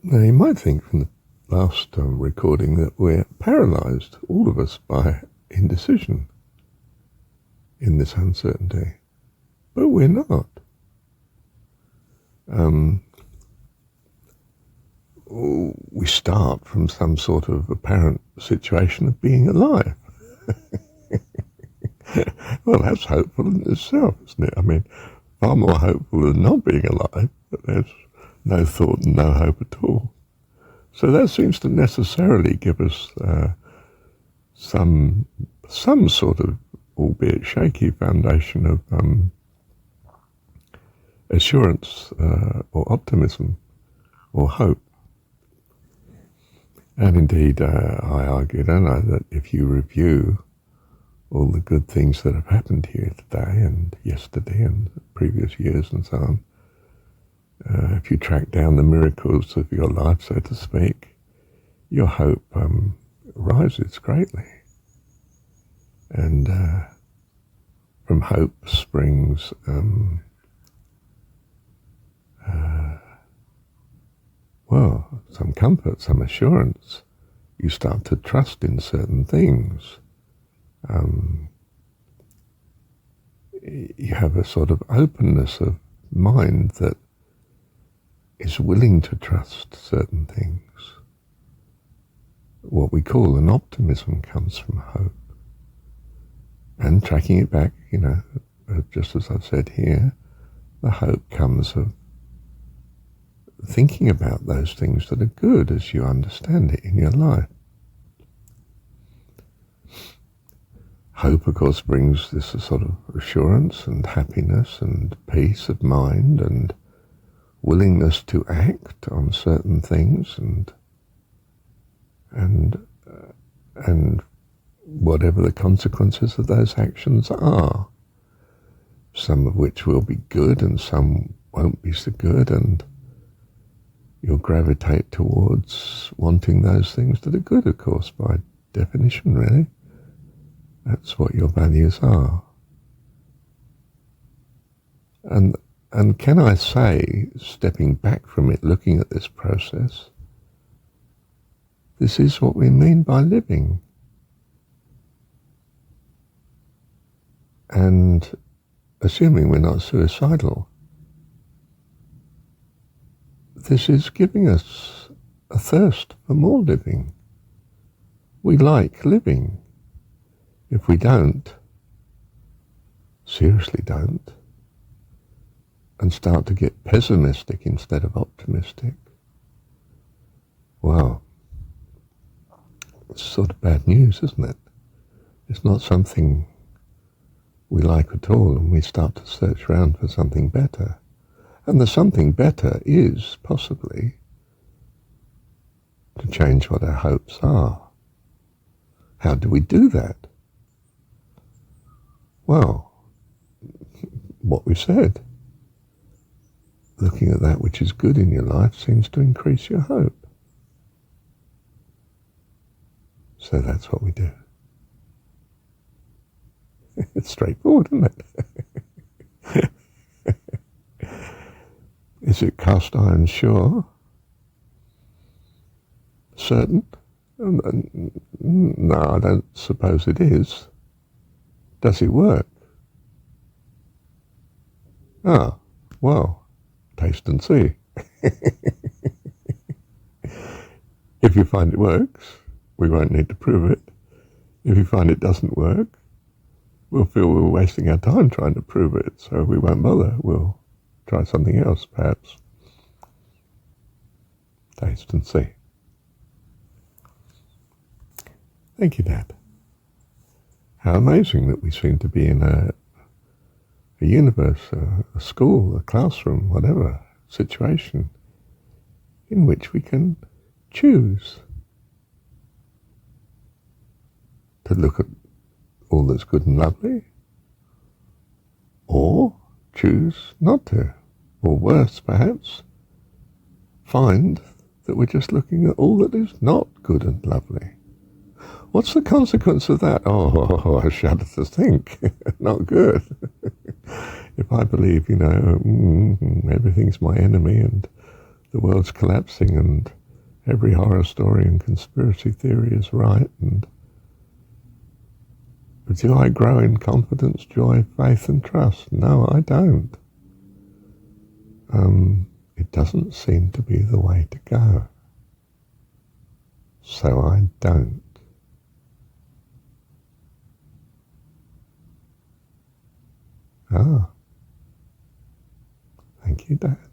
Now, you might think from the last recording that we're paralyzed, all of us, by indecision in this uncertainty. But we're not. We start from some sort of apparent situation of being alive. Well, that's hopeful in itself, isn't it? I mean, far more hopeful than not being alive, but there's no thought and no hope at all. So that seems to necessarily give us some sort of, albeit shaky, foundation of assurance or optimism or hope. And indeed, I argue, don't I, that if you review all the good things that have happened here today and yesterday and previous years and so on, if you track down the miracles of your life, so to speak, your hope rises greatly. And from hope springs some comfort, some assurance. You start to trust in certain things. You have a sort of openness of mind that is willing to trust certain things. What we call an optimism comes from hope. And tracking it back, just as I've said here, the hope comes of thinking about those things that are good as you understand it in your life. Hope, of course, brings this sort of assurance and happiness and peace of mind and willingness to act on certain things and whatever the consequences of those actions are, some of which will be good and some won't be so good, and you'll gravitate towards wanting those things that are good, of course, by definition, really. That's what your values are. And can I say, stepping back from it, looking at this process, this is what we mean by living. And assuming we're not suicidal, this is giving us a thirst for more living. We like living. If we don't, seriously don't, and start to get pessimistic instead of optimistic, well, it's sort of bad news, isn't it? It's not something we like at all, and we start to search around for something better. And the something better is, possibly, to change what our hopes are. How do we do that? Well, what we said. Looking at that which is good in your life seems to increase your hope. So that's what we do. It's straightforward, isn't it? Is it cast iron sure? Certain? No, I don't suppose it is. Does it work? Ah, well, taste and see. If you find it works, we won't need to prove it. If you find it doesn't work, we'll feel we're wasting our time trying to prove it, so we won't bother. We'll try something else, perhaps. Taste and see. Thank you, Dad. How amazing that we seem to be in a universe, a school, a classroom, whatever situation, in which we can choose to look at all that's good and lovely, or choose not to, or worse perhaps, find that we're just looking at all that is not good and lovely. What's the consequence of that? Oh, I shudder to think. Not good. If I believe, everything's my enemy and the world's collapsing and every horror story and conspiracy theory is right. And do I grow in confidence, joy, faith and trust? No, I don't. It doesn't seem to be the way to go. So I don't. Ah. Thank you, Dad.